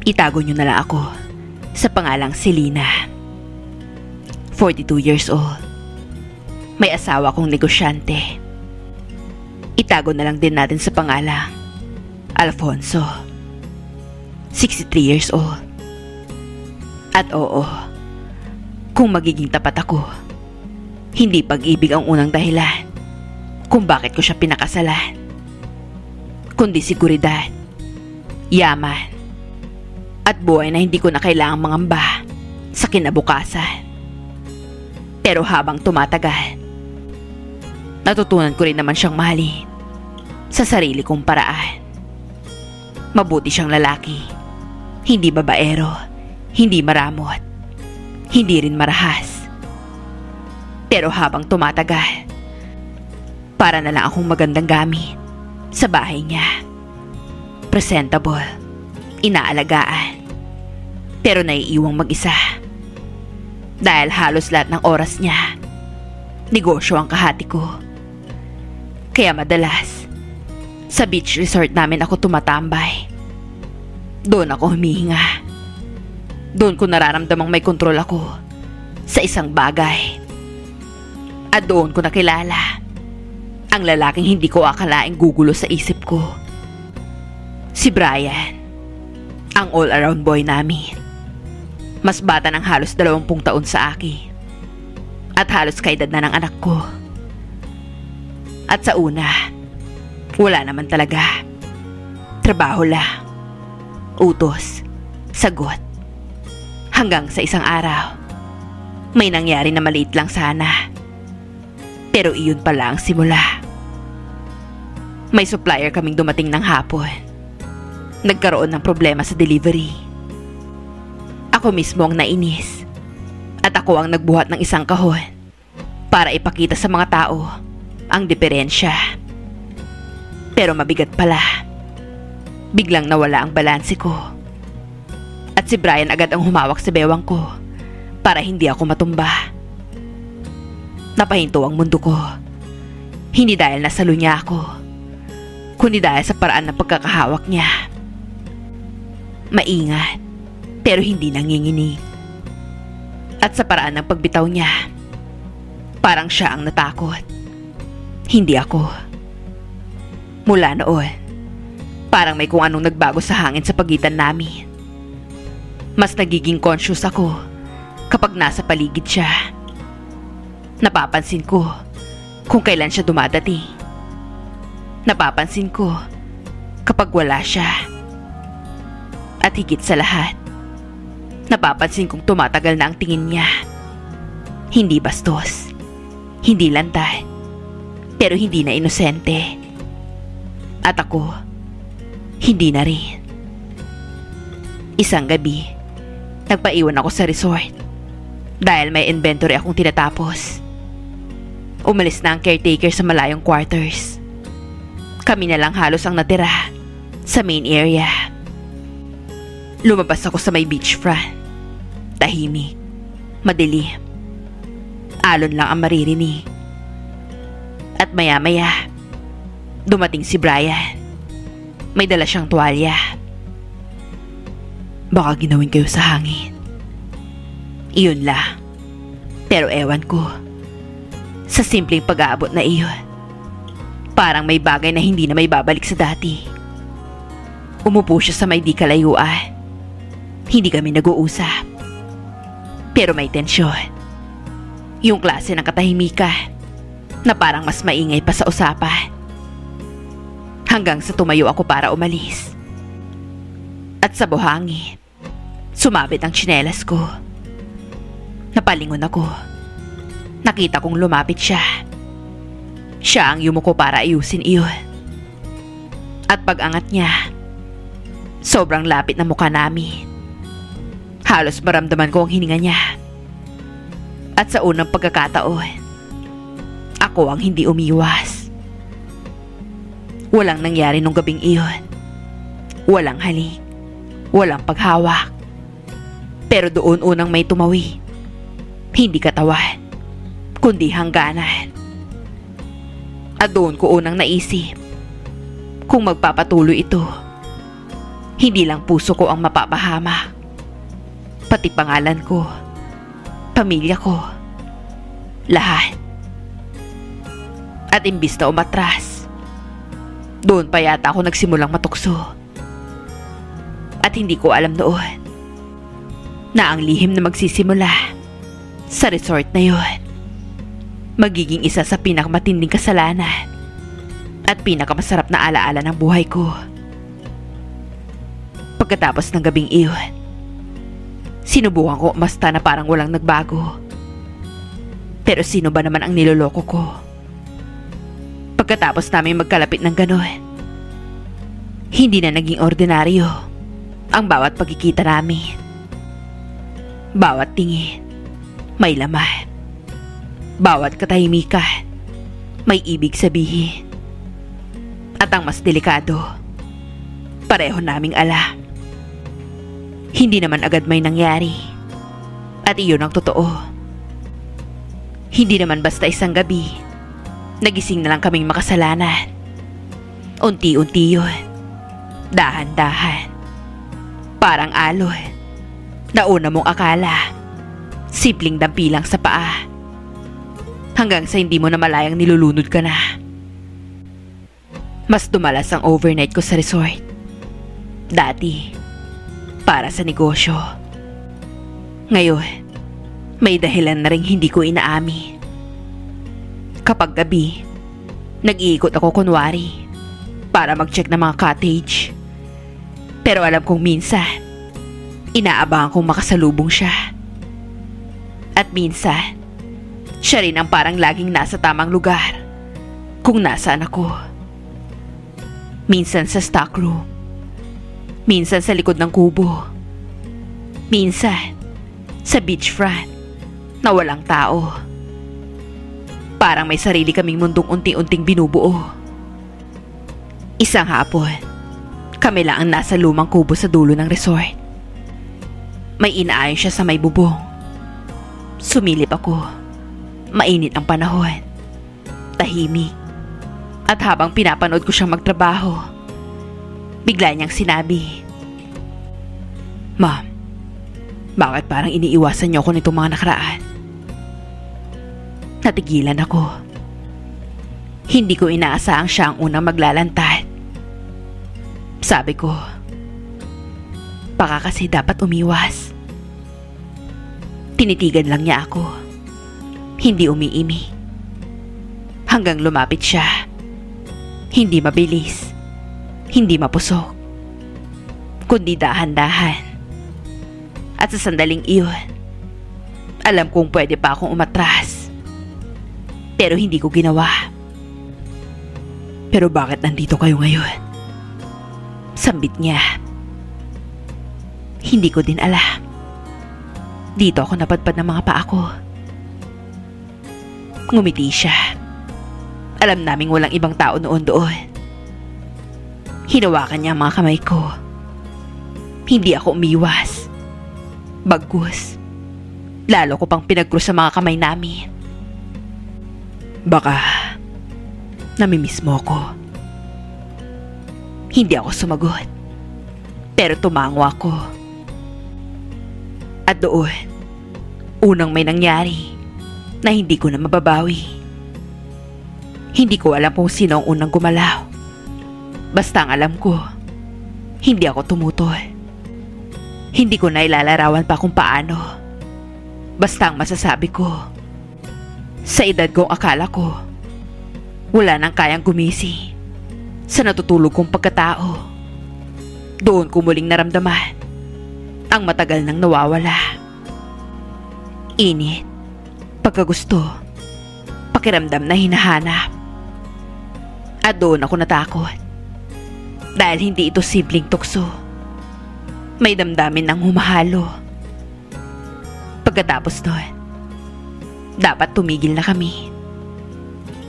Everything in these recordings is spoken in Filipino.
Itago niyo na lang ako sa pangalang Selena. 42 years old. May asawa kong negosyante. Itago na lang din natin sa pangalang Alfonso. 63 years old. At oo, kung magiging tapat ako, hindi pag-ibig ang unang dahilan kung bakit ko siya pinakasalan, kundi seguridad, yaman, at buhay na hindi ko na kailangang mangamba sa kinabukasan. Pero habang tumatagal, natutunan ko rin naman siyang mahalin sa sarili kong paraan. Mabuti siyang lalaki, hindi babaero, hindi maramot, hindi rin marahas. Pero habang tumatagal, para na lang akong magandang gamit sa bahay niya. Presentable, inaalagaan, pero naiiwang mag-isa. Dahil halos lahat ng oras niya, negosyo ang kahati ko. Kaya madalas, sa beach resort namin ako tumatambay. Doon ako humihinga. Doon ko nararamdamang may kontrol ako sa isang bagay. At doon ko nakilala ang lalaking hindi ko akalaing gugulo sa isip ko. Si Brian, ang all-around boy namin. Mas bata ng halos 20 taon sa akin. At halos kaedad na ng anak ko. At sa una, wala naman talaga. Trabaho lang. Utos. Sagot. Hanggang sa isang araw, may nangyari na maliit lang sana. Pero iyon pala ang simula. May supplier kaming dumating ng hapon. Nagkaroon ng problema sa delivery. Ako mismo ang nainis. At ako ang nagbuhat ng isang kahon para ipakita sa mga tao ang diferensya. Pero mabigat pala. Biglang nawala ang balanse ko. At si Brian agad ang humawak sa bewang ko para hindi ako matumba. Napahinto ang mundo ko. Hindi dahil nasalo niya ako, kundi dahil sa paraan ng pagkakahawak niya. Maingat, pero hindi nanginginig. At sa paraan ng pagbitaw niya, parang siya ang natakot, hindi ako. Mula noon, parang may kung anong nagbago sa hangin sa pagitan namin. Mas nagiging conscious ako kapag nasa paligid siya. Napapansin ko kung kailan siya dumadating. Napapansin ko kapag wala siya. At higit sa lahat, napapansin kong tumatagal na ang tingin niya. Hindi bastos, hindi lantad, pero hindi na inosente. At ako, hindi na rin. Isang gabi, nagpaiwan ako sa resort dahil may inventory akong tinatapos. Umalis na ang caretaker sa malayong quarters. Kami na lang halos ang natira sa main area. Lumabas ako sa may beachfront. Tahimik, madilim. Alon lang ang maririnig. At maya-maya, dumating si Brian. May dala siyang tuwalya. Baka ginawin kayo sa hangin. Iyon lang. Pero ewan ko. Sa simpleng pag-aabot na iyon, parang may bagay na hindi na may babalik sa dati. Umupo siya sa may di kalayuan. Hindi kami nag-uusap. Pero may tensyon. Yung klase ng katahimikan na parang mas maingay pa sa usapan. Hanggang sa tumayo ako para umalis. At sa buhangin, sumabit ang tsinelas ko. Napalingon ako. Nakita kong lumapit siya. Siya ang yumuko para ayusin iyon. At pag-angat niya, sobrang lapit na mukha namin. Halos maramdaman ko ang hininga niya. At sa unang pagkakataon, ako ang hindi umiwas. Walang nangyari nung gabing iyon. Walang halik. Walang paghawak. Pero doon unang may tumawi. Hindi katawan, kundi hangganan. At doon ko unang naisip kung magpapatuloy ito Hindi lang puso ko ang mapapahamak. Pati pangalan ko, pamilya ko, lahat. At imbis na umatras, doon pa yata ako nagsimulang matukso. At hindi ko alam noon na ang lihim na magsisimula sa resort na yon magiging isa sa pinakamatinding kasalanan at pinakamasarap na alaala ng buhay ko. Pagkatapos ng gabing iyon, sinubukan ko umasta na parang walang nagbago. Pero sino ba naman ang niloloko ko? Pagkatapos namin magkalapit ng gano'n, hindi na naging ordinaryo ang bawat pagkikita namin. Bawat tingin, may laman. Bawat katahimikan, may ibig sabihin. At ang mas delikado, pareho naming alam. Hindi naman agad may nangyari. At iyon ang totoo. Hindi naman basta isang gabi, nagising na lang kaming makasalanan. Unti-unti yun. Dahan-dahan. Parang alon. Nauna mong akala, simpleng dampi lang sa paa. Hanggang sa hindi mo na malayang nilulunod ka na. Mas dumalas ang overnight ko sa resort. Dati, para sa negosyo. Ngayon, may dahilan na rin hindi ko inaami. Kapag gabi, nag-iikot ako kunwari para mag-check ng mga cottage. Pero alam kong minsan, inaabangan kong makasalubong siya. At minsan, siya rin ang parang laging nasa tamang lugar kung nasaan ako. Minsan sa stockroom, minsan sa likod ng kubo, minsan sa beachfront na walang tao. Parang may sarili kaming mundong unti-unting binubuo. Isang hapon, kami lang ang nasa lumang kubo sa dulo ng resort. May inaayon siya sa may bubong. Sumilip ako. Mainit ang panahon. Tahimik. At habang pinapanood ko siyang magtrabaho, bigla niyang sinabi, "Ma'am, bakit parang iniiwasan niyo ako nitong mga nakaraan?" Natigilan ako. Hindi ko inaasahang siya ang unang maglalantad. Sabi ko, "Baka kasi dapat umiwas." Tinitigan lang niya ako. Hindi umiimi. Hanggang lumapit siya. Hindi mabilis. Hindi mapusok. Kundi dahan-dahan. At sa sandaling iyon, alam kong pwede pa akong umatras. Pero hindi ko ginawa. "Pero bakit nandito kayo ngayon?" Sambit niya. Hindi ko din alam. Dito ako napadpad ng mga paa ko. Ngumiti siya. Alam naming walang ibang tao noon doon. Hinawakan niya ang mga kamay ko. Hindi ako umiwas. Bagkus, lalo ko pang pinagkrus sa mga kamay namin. "Baka namimiss mo ko." Hindi ako sumagot. Pero tumango ako. At doon, unang may nangyari na hindi ko na mababawi. Hindi ko alam kung sino ang unang gumalaw. Basta ang alam ko, hindi ako tumutol. Hindi ko na ilalarawan pa kung paano. Basta ang masasabi ko, sa edad kong akala ko, wala nang kayang gumisi sa natutulog kong pagkatao. Doon ko muling naramdaman ang matagal nang nawawala. Init, pagkagusto, pakiramdam na hinahanap. At doon ako natakot. Dahil hindi ito simpleng tukso. May damdamin ng humahalo. Pagkatapos nun, dapat tumigil na kami.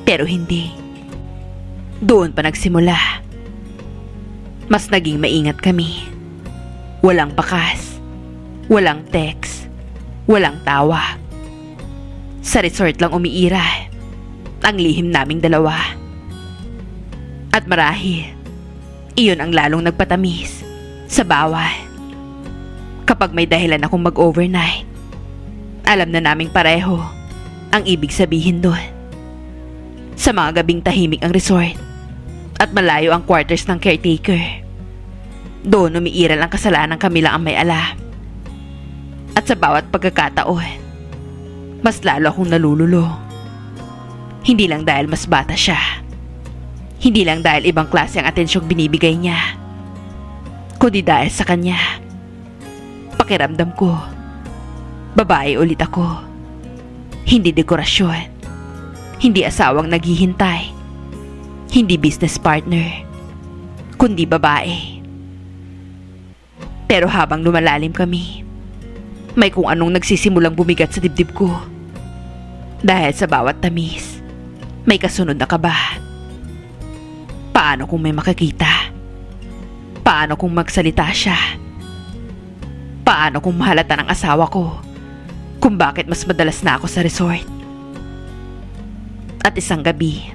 Pero hindi. Doon pa nagsimula. Mas naging maingat kami. Walang bakas. Walang text. Walang tawag. Sa resort lang umiira ang lihim naming dalawa. At marahil, iyon ang lalong nagpatamis Sa bawat, kapag may dahilan akong mag-overnight, alam na naming pareho ang ibig sabihin doon. Sa mga gabing tahimik ang resort at malayo ang quarters ng caretaker, doon umiiral ang kasalanan, kami lang ang may alam. At sa bawat pagkakataon, mas lalo akong nalululo. Hindi lang dahil mas bata siya, hindi lang dahil ibang klase ang atensyong binibigay niya, kundi dahil sa kanya. Pakiramdam ko, babae ulit ako. Hindi dekorasyon, hindi asawang naghihintay, hindi business partner, kundi babae. Pero habang lumalalim kami, may kung anong nagsisimulang bumigat sa dibdib ko. Dahil sa bawat tamis, may kasunod na kaba. Paano kung may makakita? Paano kung magsalita siya? Paano kung mahalata ng asawa ko kung bakit mas madalas na ako sa resort? At isang gabi,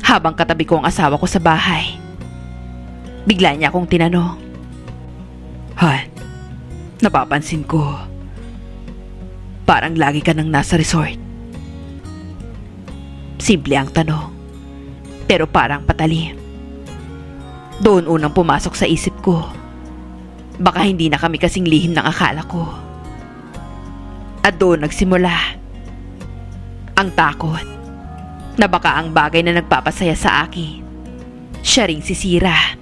habang katabi ko ang asawa ko sa bahay, bigla niya akong tinanong, "Han, napapansin ko, parang lagi ka nang nasa resort." Simple ang tanong, pero parang patalim. Doon unang pumasok sa isip ko, baka hindi na kami kasing lihim ng akala ko. At doon nagsimula ang takot na baka ang bagay na nagpapasaya sa akin, siya ring sisira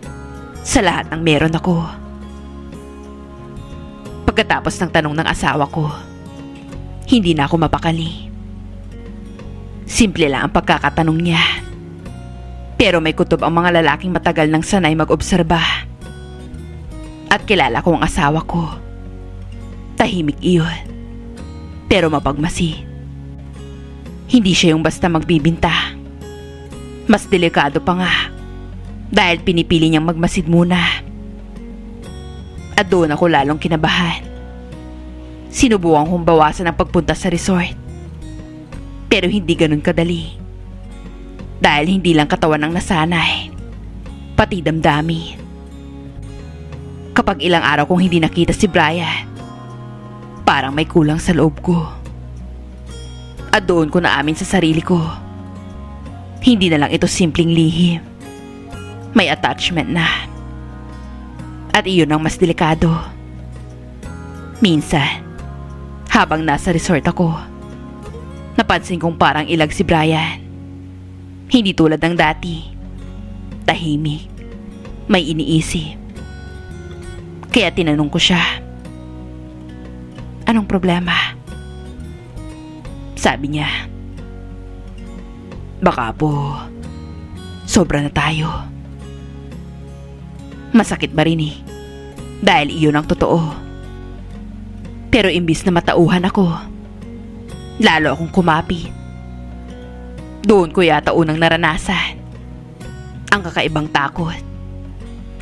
sa lahat ng meron ako. Pagkatapos ng tanong ng asawa ko, hindi na ako mapakali. Simple lang ang pagkakatanong niya, pero may kutob ang mga lalaking matagal nang sanay mag-obserba. At kilala ko ang asawa ko. Tahimik iyon, pero mapagmasi. Hindi siya yung basta magbibinta. Mas delikado pa nga, dahil pinipili niyang magmasid muna. At doon ako lalong kinabahan. Sinubukan kong bawasan ang pagpunta sa resort, pero hindi ganun kadali. Dahil hindi lang katawan ang nasanay, pati damdamin. Kapag ilang araw kong hindi nakita si Brian, parang may kulang sa loob ko. At doon ko naamin sa sarili ko, hindi na lang ito simpleng lihim. May attachment na. At iyon ang mas delikado. Minsan, habang nasa resort ako, napansin kong parang ilag si Brian. Hindi tulad ng dati. Tahimik, may iniisip. Kaya tinanong ko siya, "Anong problema?" Sabi niya, "Baka po, sobra na tayo." Masakit ba rin dahil iyon ang totoo. Pero imbis na matauhan ako, lalo akong kumapit. Doon ko yata unang naranasan ang kakaibang takot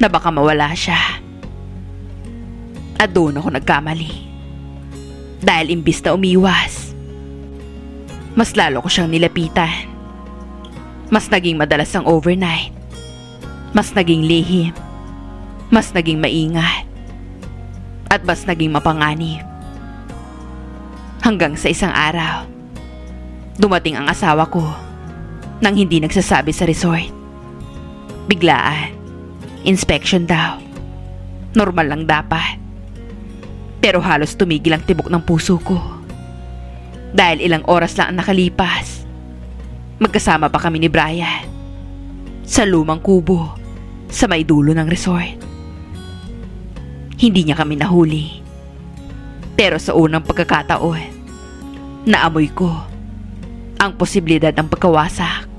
na baka mawala siya. At doon ako nagkamali. Dahil imbis na umiwas, mas lalo ko siyang nilapitan. Mas naging madalas ang overnight. Mas naging lihim. Mas naging maingat. At mas naging mapanganib. Hanggang sa isang araw, dumating ang asawa ko nang hindi nagsasabi sa resort. Biglaan. Inspection daw. Normal lang dapat. Pero halos tumigil ang tibok ng puso ko. Dahil ilang oras lang ang nakalipas, magkasama pa kami ni Brian sa lumang kubo sa may dulo ng resort. Hindi niya kami nahuli. Pero sa unang pagkakataon, naamoy ko ang posibilidad ng pagkawasak.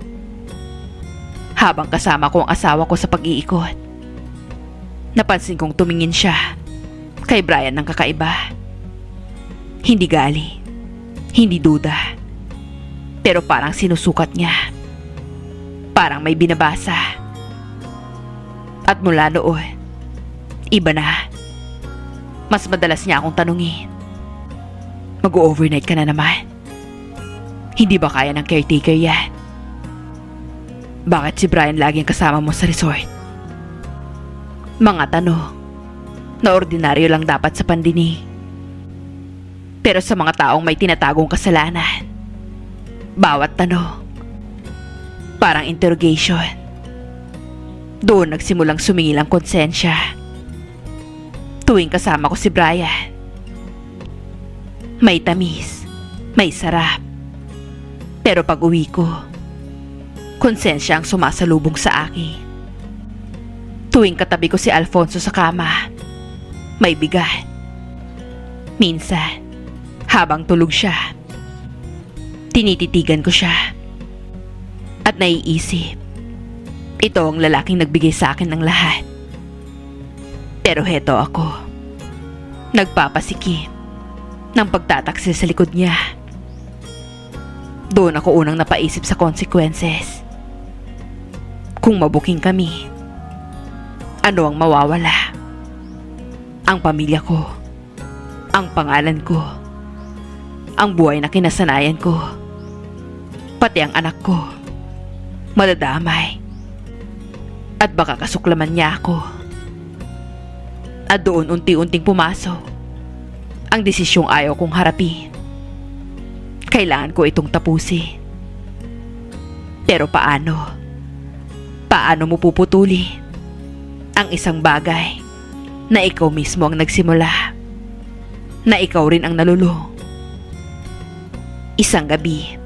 Habang kasama ko ang asawa ko sa pag-iikot, napansin kong tumingin siya kay Brian ng kakaiba. Hindi gali, hindi duda, pero parang sinusukat niya. Parang may binabasa. At mula noon, iba na. Mas madalas niya akong tanungin, "Mag-overnight ka na naman? Hindi ba kaya ng caretaker yan? Bakit si Brian laging kasama mo sa resort?" Mga tanong na ordinaryo lang dapat sa pandinig. Pero sa mga taong may tinatagong kasalanan, bawat tanong, parang interrogation. Doon nagsimulang sumingil ang konsensya. Tuwing kasama ko si Brian, may tamis, may sarap. Pero pag uwi ko, konsensya ang sumasalubong sa akin. Tuwing katabi ko si Alfonso sa kama, may bigat. Minsan, habang tulog siya, tinititigan ko siya at naiisip, ito ang lalaking nagbigay sa akin ng lahat. Pero heto ako, nagpapasikip ng pagtataksil sa likod niya. Doon ako unang napaisip sa consequences. Kung mabuking kami, ano ang mawawala? Ang pamilya ko, ang pangalan ko, ang buhay na kinasanayan ko, pati ang anak ko, madadamay. At baka kasuklaman niya ako. At doon unti-unting pumasok ang desisyong ayaw kong harapin. Kailangan ko itong tapusin. Pero paano? Paano mo puputuli ang isang bagay na ikaw mismo ang nagsimula? Na ikaw rin ang nalulong? Isang gabi,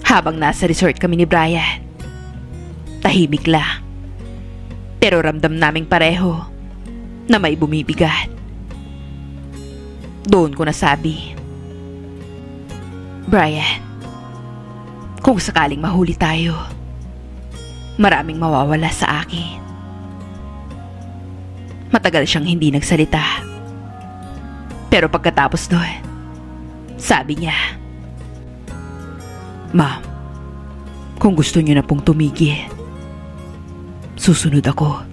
habang nasa resort kami ni Brian, tahimik lang. Pero ramdam naming pareho na may bumibigat. Doon ko nasabi, Brian, kung sakaling mahuli tayo, maraming mawawala sa akin. Matagal siyang hindi nagsalita. Pero pagkatapos doon, sabi niya, Ma'am, kung gusto niyo na pong tumigil, susunod ako.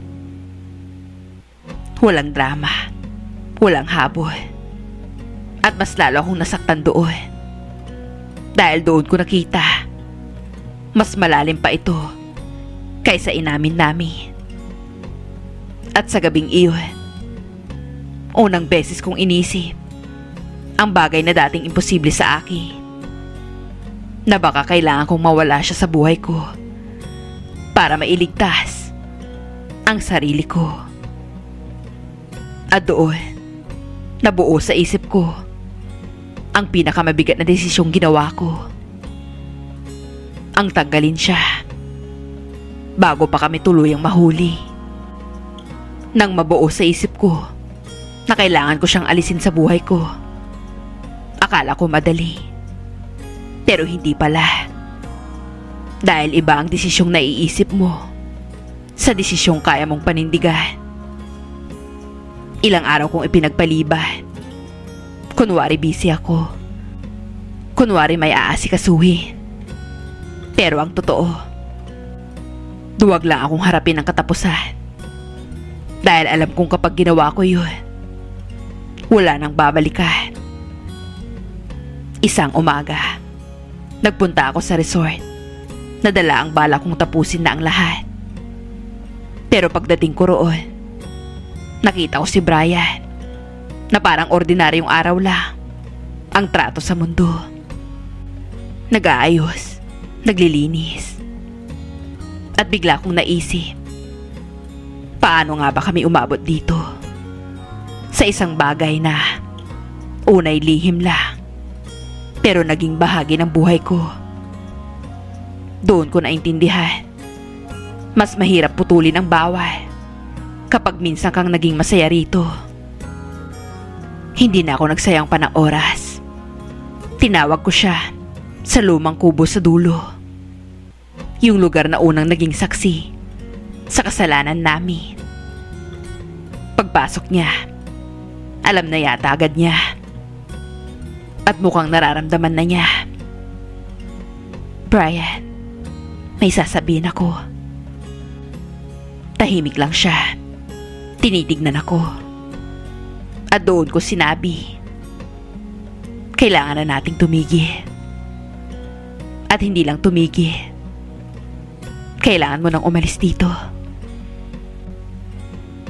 Walang drama, walang habol. At mas lalo akong nasaktan doon. Dahil doon ko nakita, mas malalim pa ito kaysa inamin namin. At sa gabing iyon, unang beses kong inisip ang bagay na dating imposible sa akin, na baka kailangan kong mawala siya sa buhay ko para mailigtas ang sarili ko. At doon, nabuo sa isip ko ang pinakamabigat na desisyong ginawa ko. Ang tanggalin siya bago pa kami tuluyang mahuli. Nang mabuo sa isip ko na kailangan ko siyang alisin sa buhay ko, akala ko madali. Pero hindi pala. Dahil iba ang desisyong naiisip mo sa desisyong kaya mong panindigan. Ilang araw kong ipinagpaliban. Kunwari busy ako. Kunwari may aasikasuhin. Pero ang totoo, duwag lang akong harapin ang katapusan. Dahil alam kong kapag ginawa ko yun, wala nang babalikan. Isang umaga, nagpunta ako sa resort. Nadala ang bala kong tapusin na ang lahat. Pero pagdating ko roon, nakita ko si Brian na parang ordinaryong araw lang ang trato sa mundo. Nag-aayos, naglilinis. At bigla kong naisip, paano nga ba kami umabot dito? Sa isang bagay na unay lihim lang, pero naging bahagi ng buhay ko. Doon ko naintindihan, mas mahirap putulin ang bawal kapag minsan kang naging masaya rito. Hindi na ako nagsayang pa ng oras. Tinawag ko siya sa lumang kubo sa dulo. Yung lugar na unang naging saksi sa kasalanan namin. Pagpasok niya, alam na yata agad niya. At mukhang nararamdaman na niya. Brian, may sasabihin ako. Tahimik lang siya. Tinitignan ako. At doon ko sinabi, kailangan na nating tumigil. At hindi lang tumigil, kailangan mo nang umalis dito.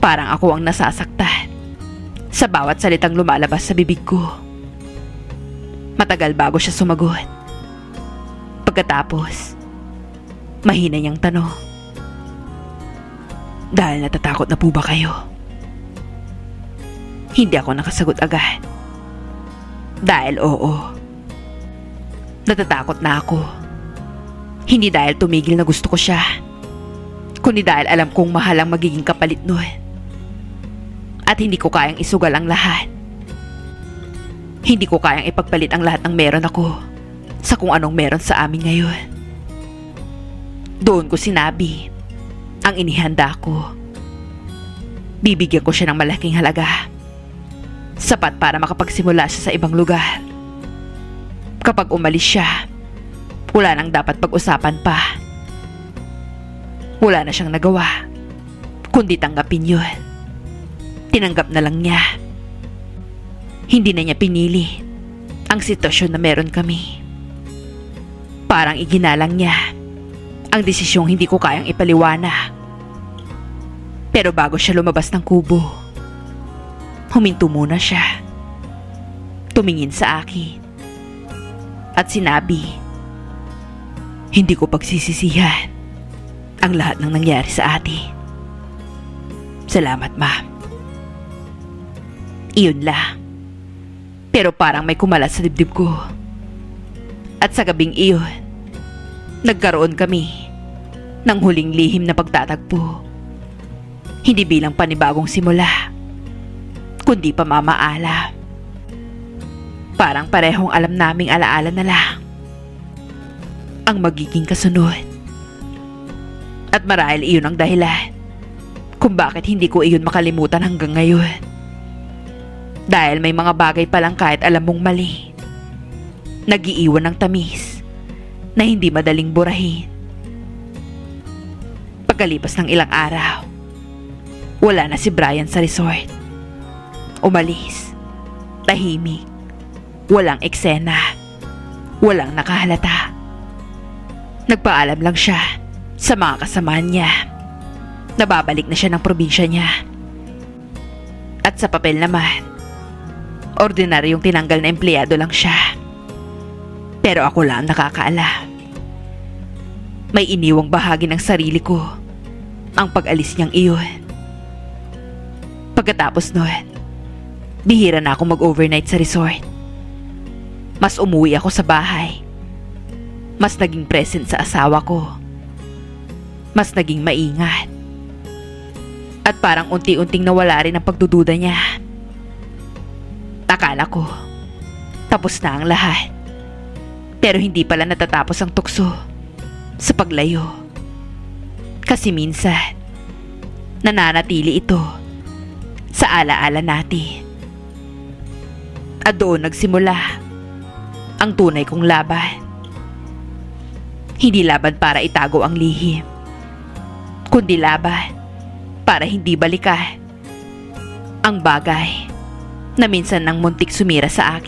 Parang ako ang nasasaktan sa bawat salitang lumalabas sa bibig ko. Matagal bago siya sumagot. Pagkatapos, mahina niyang tanong, "Dahil natatakot na po ba kayo?" Hindi ako nakasagot agad. Dahil oo. Natatakot na ako. Hindi dahil tumigil na gusto ko siya, kundi dahil alam kong mahal ang magiging kapalit nun. At hindi ko kayang isugal ang lahat. Hindi ko kayang ipagpalit ang lahat ng meron ako sa kung anong meron sa amin ngayon. Doon ko sinabi ang inihanda ko. Bibigyan ko siya ng malaking halaga, sapat para makapagsimula siya sa ibang lugar. Kapag umalis siya, wala nang dapat pag-usapan pa. Wala na siyang nagawa, kundi tanggapin yun. Tinanggap na lang niya. Hindi na niya pinili ang sitwasyon na meron kami. Parang iginalang niya ang desisyong hindi ko kayang ipaliwanag. Pero bago siya lumabas ng kubo, huminto muna siya. Tumingin sa akin at sinabi, "Hindi ko pagsisisihan ang lahat ng nangyari sa atin. Salamat, ma'am." Iyon lang. Pero parang may kumalat sa dibdib ko. At sa gabing iyon, nagkaroon kami ng huling lihim na pagtatagpo. Hindi bilang panibagong simula, kundi pamamaala. Parang parehong alam naming alaala na lang ang magiging kasunod. At marahil iyon ang dahilan kung bakit hindi ko iyon makalimutan hanggang ngayon. Dahil may mga bagay pa lang kahit alam mong mali, nag-iiwan ng tamis na hindi madaling burahin. Pagkalipas ng ilang araw, wala na si Brian sa resort. Umalis, tahimik, walang eksena, walang nakahalata. Nagpaalam lang siya sa mga kasamahan niya. Nababalik na siya ng probinsya niya. At sa papel naman, ordinaryong tinanggal na empleyado lang siya. Pero ako lang nakakaalam. May iniwang bahagi ng sarili ko ang pag-alis niyang iyon. Pagkatapos nun, bihira na ako mag-overnight sa resort. Mas umuwi ako sa bahay. Mas naging present sa asawa ko. Mas naging maingat. At parang unti-unting nawala rin ang pagdududa niya. Akala ko, tapos na ang lahat. Pero hindi pala natatapos ang tukso sa paglayo. Kasi minsan, nananatili ito sa alaala natin. At doon nagsimula ang tunay kong laban. Hindi laban para itago ang lihim, kundi laban para hindi balikan ang bagay na minsan nang muntik sumira sa akin.